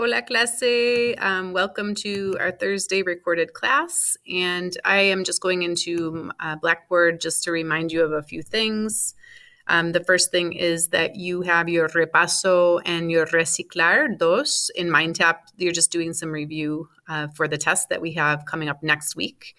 Hola clase. Welcome to our Thursday recorded class. And I am just going into Blackboard just to remind you of a few things. The first thing is that you have your repaso and your reciclar dos in MindTap. You're just doing some review for the test that we have coming up next week.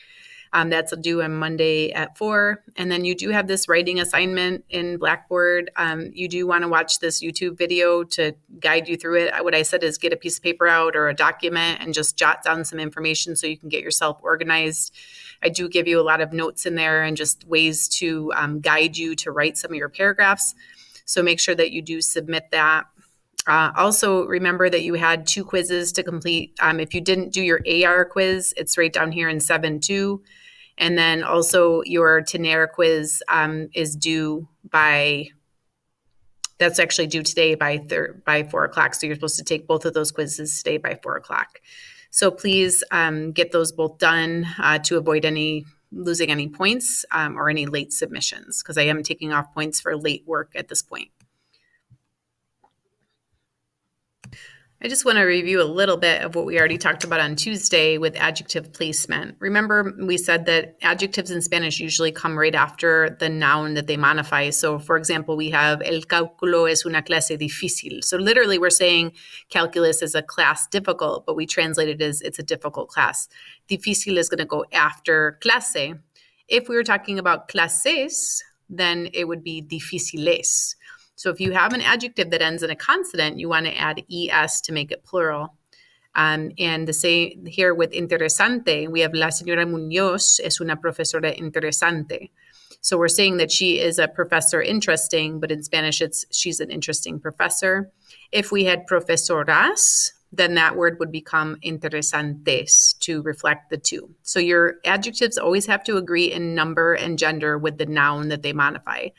That's due on Monday at 4. And then you do have this writing assignment in Blackboard. You do want to watch this YouTube video to guide you through it. What I said is get a piece of paper out or a document and just jot down some information so you can get yourself organized. I do give you a lot of notes in there and just ways to guide you to write some of your paragraphs. So make sure that you do submit that. Also, remember that you had 2 quizzes to complete. If you didn't do your AR quiz, it's right down here in 7.2. And then also your TENER quiz is due that's actually due today by 4 o'clock. So you're supposed to take both of those quizzes today by 4 o'clock. So please get those both done to avoid losing any points or any late submissions, because I am taking off points for late work at this point. I just want to review a little bit of what we already talked about on Tuesday with adjective placement. Remember, we said that adjectives in Spanish usually come right after the noun that they modify. So, for example, we have el cálculo es una clase difícil. So literally we're saying calculus is a class difficult, but we translate it as it's a difficult class. Difícil is going to go after clase. If we were talking about clases, then it would be difíciles. So if you have an adjective that ends in a consonant, you want to add es to make it plural. And the same here with interesante, we have la señora Muñoz es una profesora interesante. So we're saying that she is a professor interesting, but in Spanish she's an interesting professor. If we had profesoras, then that word would become interesantes to reflect the two. So your adjectives always have to agree in number and gender with the noun that they modify.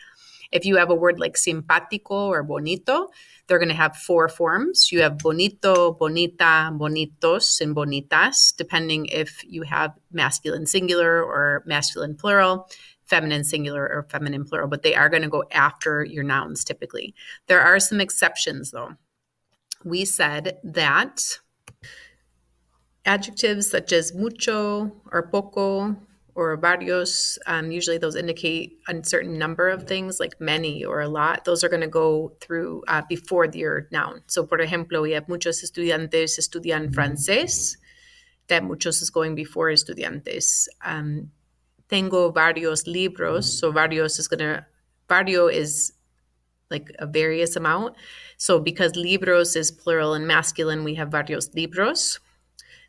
If you have a word like simpático or bonito, they're going to have 4 forms. You have bonito, bonita, bonitos, and bonitas, depending if you have masculine singular or masculine plural, feminine singular or feminine plural, but they are going to go after your nouns typically. There are some exceptions though. We said that adjectives such as mucho or poco or varios, usually those indicate a certain number of things like many or a lot. Those are going to go through before your noun. So, por ejemplo, we have muchos estudiantes estudian francés. That muchos is going before estudiantes. Tengo varios libros. So, vario is like a various amount. So, because libros is plural and masculine, we have varios libros.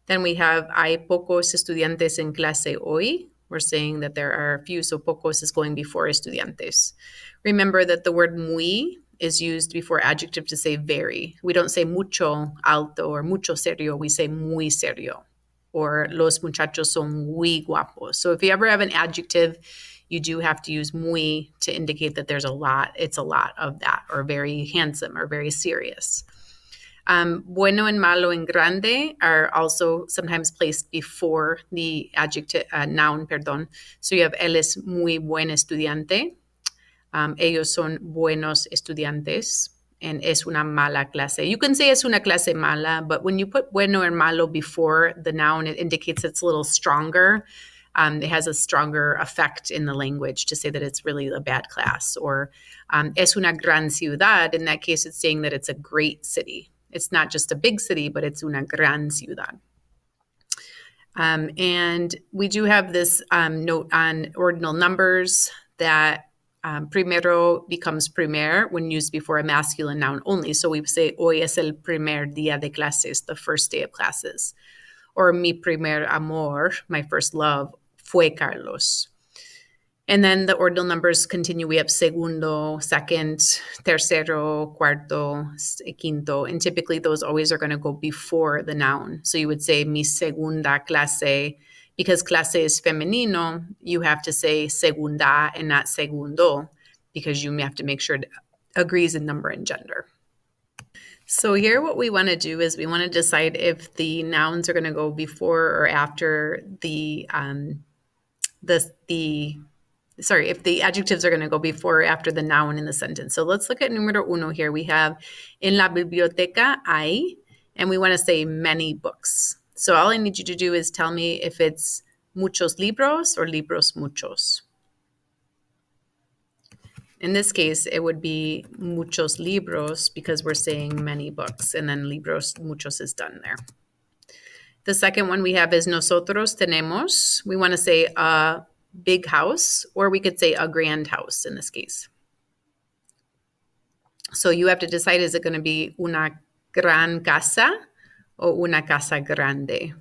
Then we have hay pocos estudiantes en clase hoy. We're saying that there are a few, so pocos is going before estudiantes. Remember that the word muy is used before adjective to say very. We don't say mucho alto or mucho serio. We say muy serio. Or los muchachos son muy guapos. So if you ever have an adjective, you do have to use muy to indicate that there's a lot. It's a lot of that, or very handsome or very serious. Bueno and malo and grande are also sometimes placed before the adjective noun, perdón. So you have él es muy buen estudiante. Ellos son buenos estudiantes. And es una mala clase. You can say es una clase mala, but when you put bueno or malo before the noun, it indicates it's a little stronger. It has a stronger effect in the language to say that it's really a bad class. Or es una gran ciudad. In that case, it's saying that it's a great city. It's not just a big city, but it's una gran ciudad. And we do have this note on ordinal numbers that primero becomes primer when used before a masculine noun only. So we say, hoy es el primer día de clases, the first day of classes. Or mi primer amor, my first love, fue Carlos. And then the ordinal numbers continue. We have segundo, second, tercero, cuarto, quinto. And typically those always are going to go before the noun. So you would say mi segunda clase. Because clase is femenino, you have to say segunda and not segundo, because you have to make sure it agrees in number and gender. So here what we want to do is we want to decide if the nouns are going to go before or after if the adjectives are going to go before or after the noun in the sentence. So let's look at número uno here. We have, en la biblioteca hay, And we want to say many books. So all I need you to do is tell me if it's muchos libros or libros muchos. In this case, it would be muchos libros because we're saying many books, and then libros muchos is done there. The second one we have is nosotros tenemos. We want to say a big house, or we could say a grand house in this case. So you have to decide, is it going to be una gran casa o una casa grande?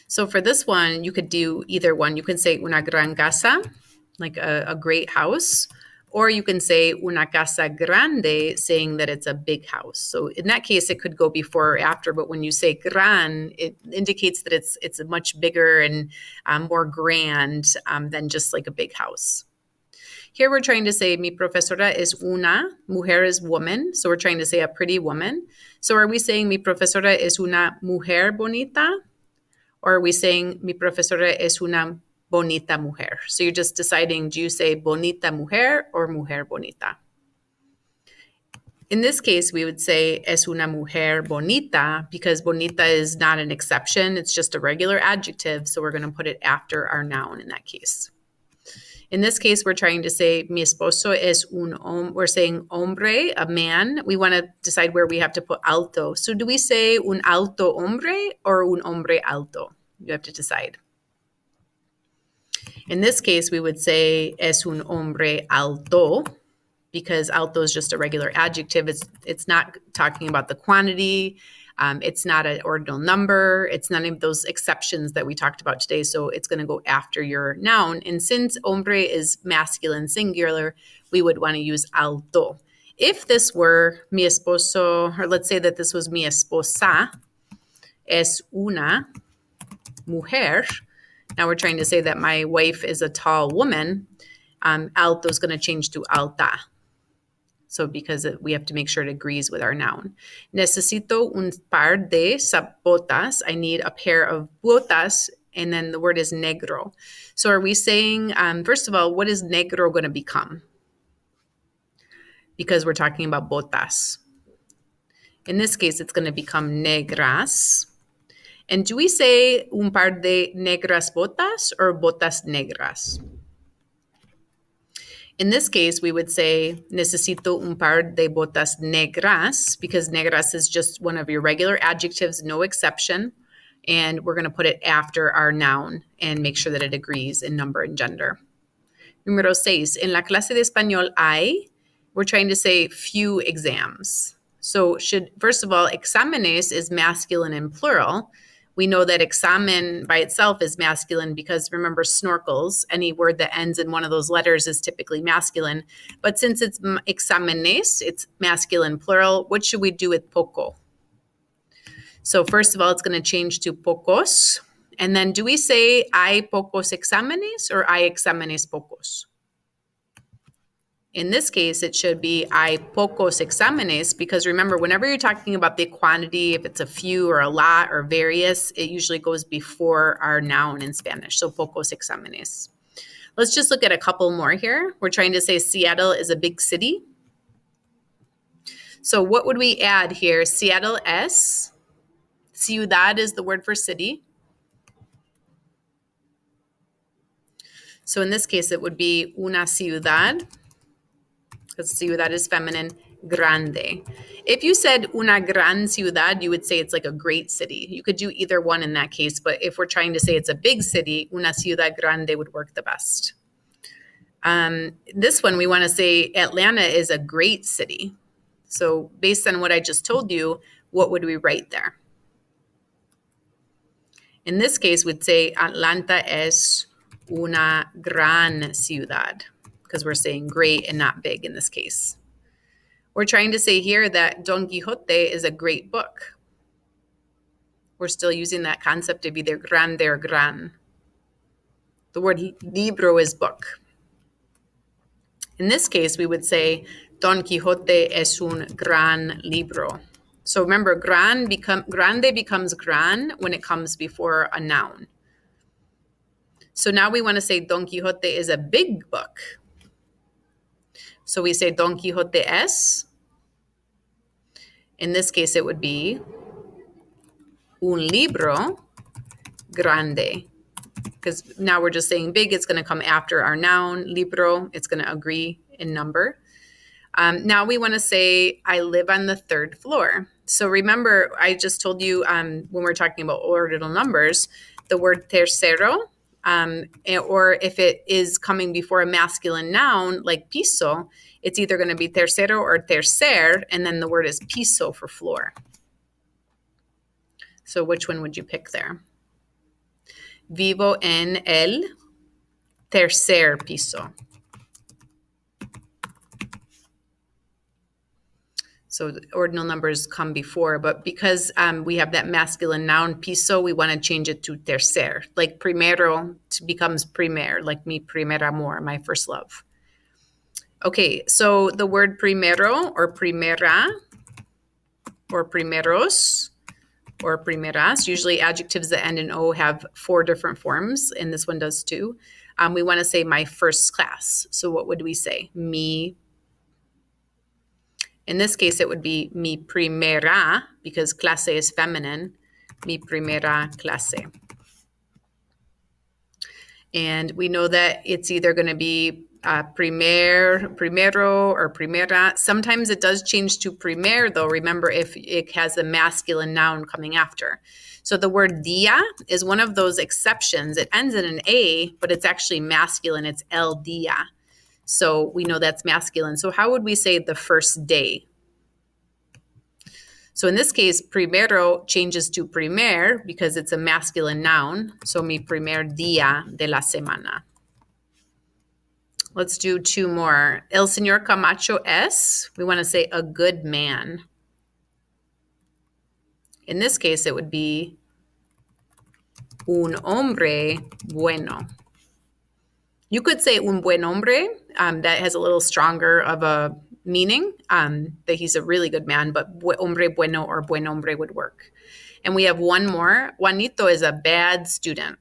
So for this one, you could do either one. You can say una gran casa, like a great house, or you can say una casa grande, saying that it's a big house. So in that case, it could go before or after, but when you say gran, it indicates that it's a much bigger and more grand than just like a big house. Here we're trying to say mi profesora es una, mujer is woman, so we're trying to say a pretty woman. So are we saying mi profesora es una mujer bonita? Or are we saying mi profesora es una bonita mujer? So you're just deciding, do you say bonita mujer or mujer bonita? In this case, we would say es una mujer bonita because bonita is not an exception. It's just a regular adjective. So we're going to put it after our noun in that case. In this case, we're trying to say mi esposo es un hombre. We're saying hombre, a man. We want to decide where we have to put alto. So do we say un alto hombre or un hombre alto? You have to decide. In this case, we would say es un hombre alto because alto is just a regular adjective. It's not talking about the quantity. It's not an ordinal number. It's none of those exceptions that we talked about today. So it's going to go after your noun. And since hombre is masculine singular, we would want to use alto. If this were mi esposo, or let's say that this was mi esposa, es una mujer. Now we're trying to say that my wife is a tall woman. Alto is going to change to alta. So because we have to make sure it agrees with our noun. Necesito un par de zapatos. I need a pair of botas. And then the word is negro. So are we saying, first of all, what is negro going to become? Because we're talking about botas. In this case, it's going to become negras. And do we say un par de negras botas or botas negras? In this case, we would say necesito un par de botas negras because negras is just one of your regular adjectives, no exception. And we're going to put it after our noun and make sure that it agrees in number and gender. Número 6. En la clase de español hay, we're trying to say few exams. So first of all, exámenes is masculine and plural. We know that examen by itself is masculine because remember snorkels, any word that ends in one of those letters is typically masculine. But since it's exámenes, it's masculine plural, what should we do with poco? So first of all, it's going to change to pocos. And then do we say hay pocos exámenes or hay exámenes pocos? In this case, it should be hay pocos exámenes because remember, whenever you're talking about the quantity, if it's a few or a lot or various, it usually goes before our noun in Spanish. So pocos exámenes. Let's just look at a couple more here. We're trying to say Seattle is a big city. So what would we add here? Seattle es. Ciudad is the word for city. So in this case, it would be una ciudad, because ciudad is feminine, grande. If you said una gran ciudad, you would say it's like a great city. You could do either one in that case, but if we're trying to say it's a big city, una ciudad grande would work the best. This one, we want to say Atlanta is a great city. So based on what I just told you, what would we write there? In this case, we'd say Atlanta es una gran ciudad, because we're saying great and not big in this case. We're trying to say here that Don Quixote is a great book. We're still using that concept of either grande or gran. The word libro is book. In this case, we would say Don Quixote es un gran libro. So remember, grande becomes gran when it comes before a noun. So now we want to say Don Quixote is a big book. So we say Don Quixote es. In this case, it would be un libro grande. Because now we're just saying big, it's going to come after our noun, libro, it's going to agree in number. Now we want to say, I live on the 3rd floor. So remember, I just told you when we're talking about ordinal numbers, the word tercero, or if it is coming before a masculine noun like piso, it's either going to be tercero or tercer, and then the word is piso for floor. So which one would you pick there? Vivo en el tercer piso. So the ordinal numbers come before, but because we have that masculine noun piso, we want to change it to tercer. Like primero becomes primer, like mi primer amor, my first love. Okay, so the word primero or primera or primeros or primeras, usually adjectives that end in O have 4 different forms, and this one does too. We want to say my first class. So what would we say? Mi. In this case, it would be mi primera, because clase is feminine, mi primera clase. And we know that it's either going to be primero, or primera. Sometimes it does change to primer, though. Remember, if it has a masculine noun coming after. So the word dia is one of those exceptions. It ends in an A, but it's actually masculine. It's el dia. So we know that's masculine. So how would we say the first day? So in this case, primero changes to primer because it's a masculine noun. So mi primer día de la semana. Let's do 2 more. El señor Camacho es, we want to say a good man. In this case, it would be un hombre bueno. You could say un buen hombre. That has a little stronger of a meaning, that he's a really good man, but hombre bueno or buen hombre would work. And we have one more. Juanito is a bad student.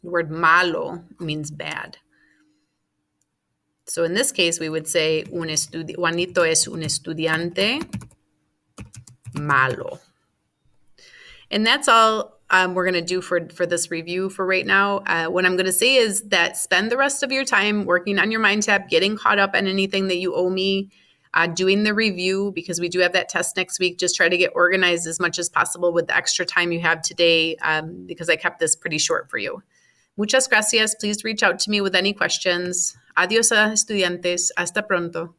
The word malo means bad. So in this case, we would say Juanito es un estudiante malo. And that's all we're going to do for this review for right now. What I'm going to say is that spend the rest of your time working on your Mind Tab, getting caught up on anything that you owe me, doing the review, because we do have that test next week. Just try to get organized as much as possible with the extra time you have today, because I kept this pretty short for you. Muchas gracias. Please reach out to me with any questions. Adiós, estudiantes. Hasta pronto.